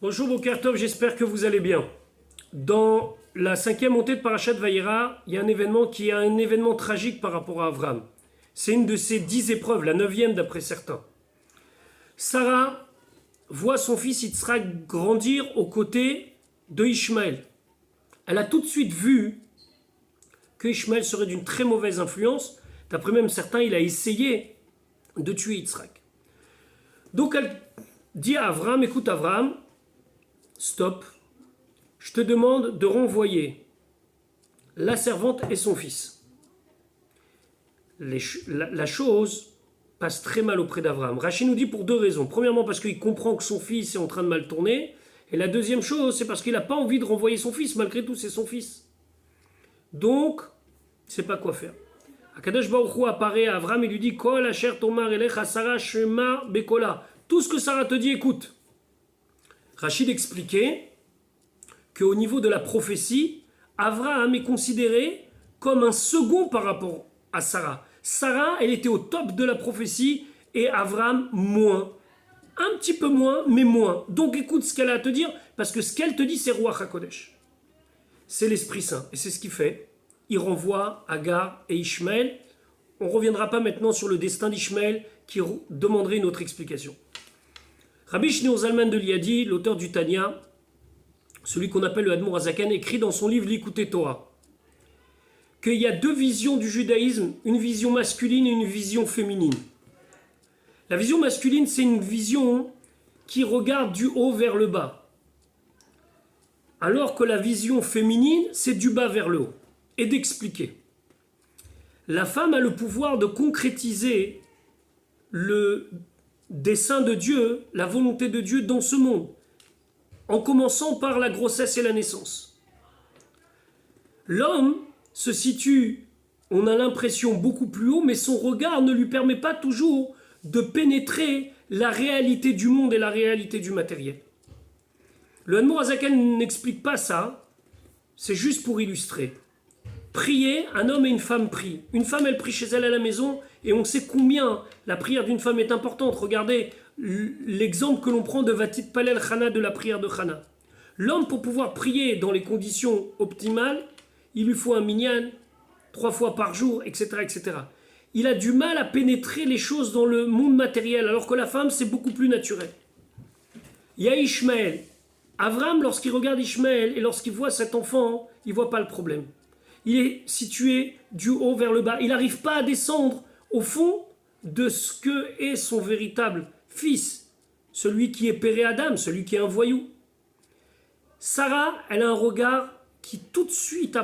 Bonjour Boker Tov, j'espère que vous allez bien. Dans la cinquième montée de Parashat Vayera, il y a un événement qui est un événement tragique par rapport à Avram. C'est une de ses 10 épreuves, la 9e d'après certains. Sarah voit son fils Yitzhak grandir aux côtés de Ishmaël. Elle a tout de suite vu que Ishmaël serait d'une très mauvaise influence. D'après même certains, il a essayé de tuer Yitzhak. Donc elle dit à Avram, écoute Avram, stop, je te demande de renvoyer la servante et son fils. La chose passe très mal auprès d'Avram. Rachid nous dit pour deux raisons. Premièrement, parce qu'il comprend que son fils est en train de mal tourner. Et la deuxième chose, c'est parce qu'il n'a pas envie de renvoyer son fils. Malgré tout, c'est son fils. Donc, il ne sait pas quoi faire. Akadosh Baruch Hu apparaît à Avram et lui dit Kol asher tomar elecha Sarah shema bekola. Tout ce que Sarah te dit, écoute. Rachid expliquait qu'au niveau de la prophétie, Avraham est considéré comme un second par rapport à Sarah. Sarah, elle était au top de la prophétie et Avraham, moins. Un petit peu moins, mais moins. Donc écoute ce qu'elle a à te dire, parce que ce qu'elle te dit, c'est Ruach HaKodesh. C'est l'Esprit Saint. Et c'est ce qu'il fait. Il renvoie Agar et Ishmaël. On ne reviendra pas maintenant sur le destin d'Ishmaël qui demanderait une autre explication. Rabbi Shneur Zalman de Liadi, l'auteur du Tanya, celui qu'on appelle le Admor Hazaken, écrit dans son livre L'Ikouté Torah qu'il y a deux visions du judaïsme, une vision masculine et une vision féminine. La vision masculine, c'est une vision qui regarde du haut vers le bas, alors que la vision féminine, c'est du bas vers le haut. Et d'expliquer. La femme a le pouvoir de concrétiser le dessein de Dieu, la volonté de Dieu dans ce monde, en commençant par la grossesse et la naissance. L'homme se situe, on a l'impression, beaucoup plus haut, mais son regard ne lui permet pas toujours de pénétrer la réalité du monde et la réalité du matériel. Le Admor Hazaken n'explique pas ça, c'est juste pour illustrer. Prier, un homme et une femme prient. Une femme, elle prie chez elle à la maison, et on sait combien la prière d'une femme est importante. Regardez l'exemple que l'on prend de Vatit Palel Chana, de la prière de Chana. L'homme, pour pouvoir prier dans les conditions optimales, il lui faut un minyan, 3 fois par jour, etc., etc. Il a du mal à pénétrer les choses dans le monde matériel, alors que la femme, c'est beaucoup plus naturel. Il y a Ishmaël. Avram, lorsqu'il regarde Ishmaël et lorsqu'il voit cet enfant, il ne voit pas le problème. Il est situé du haut vers le bas. Il n'arrive pas à descendre au fond de ce que est son véritable fils, celui qui est Péré Adam, celui qui est un voyou. Sarah, elle a un regard qui tout de suite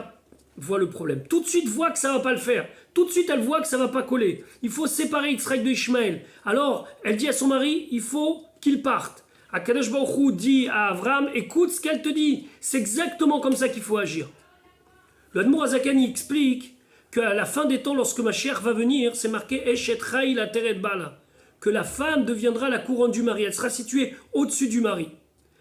voit le problème. Tout de suite voit que ça ne va pas le faire. Tout de suite, elle voit que ça ne va pas coller. Il faut séparer Yitzhak de Ishmaël. Alors, elle dit à son mari, il faut qu'il parte. Akadosh Baruch Hu dit à Avram, écoute ce qu'elle te dit. C'est exactement comme ça qu'il faut agir. Le Admor Hazaken explique qu'à la fin des temps, lorsque Mashiach va venir, c'est marqué Eshet Chayil Ateret Bala, que la femme deviendra la couronne du mari. Elle sera située au-dessus du mari.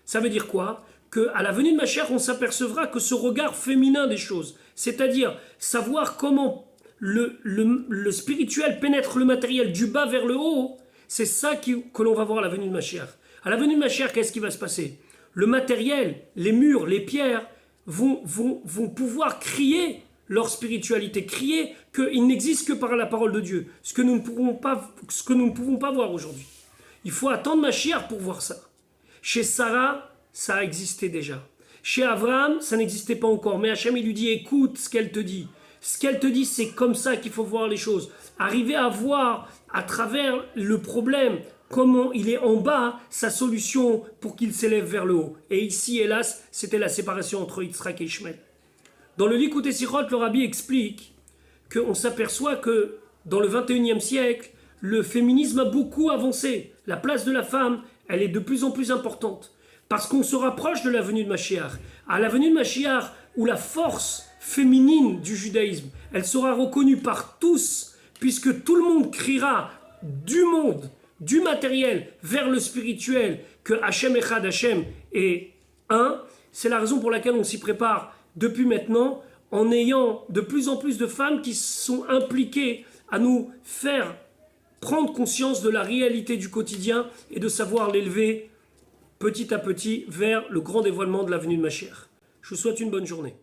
Ça veut dire quoi? Qu'à la venue de Mashiach, on s'apercevra que ce regard féminin des choses, c'est-à-dire savoir comment le spirituel pénètre le matériel du bas vers le haut, c'est ça que l'on va voir à la venue de Mashiach. À la venue de Mashiach, qu'est-ce qui va se passer? Le matériel, les murs, les pierres, vont pouvoir crier leur spiritualité, crier qu'il n'existe que par la parole de Dieu, ce que nous ne pouvons pas voir aujourd'hui. Il faut attendre Mashiach pour voir ça. Chez Sarah, ça a existé déjà. Chez Avraham, ça n'existait pas encore. Mais Hachem, il lui dit, écoute ce qu'elle te dit. Ce qu'elle te dit, c'est comme ça qu'il faut voir les choses. Arriver à voir à travers le problème, comment il est en bas, sa solution pour qu'il s'élève vers le haut. Et ici, hélas, c'était la séparation entre Yitzhak et Ishmaël. Dans le Likutei Sichot, le Rabbi explique qu'on s'aperçoit que dans le 21e siècle, le féminisme a beaucoup avancé. La place de la femme, elle est de plus en plus importante. Parce qu'on se rapproche de la venue de Mashiach. À la venue de Mashiach, où la force féminine du judaïsme, elle sera reconnue par tous, puisque tout le monde criera du monde, du matériel vers le spirituel, que Hachem Echad, Hachem est un. C'est la raison pour laquelle on s'y prépare depuis maintenant, en ayant de plus en plus de femmes qui sont impliquées à nous faire prendre conscience de la réalité du quotidien et de savoir l'élever petit à petit vers le grand dévoilement de la venue de Mashiach. Je vous souhaite une bonne journée.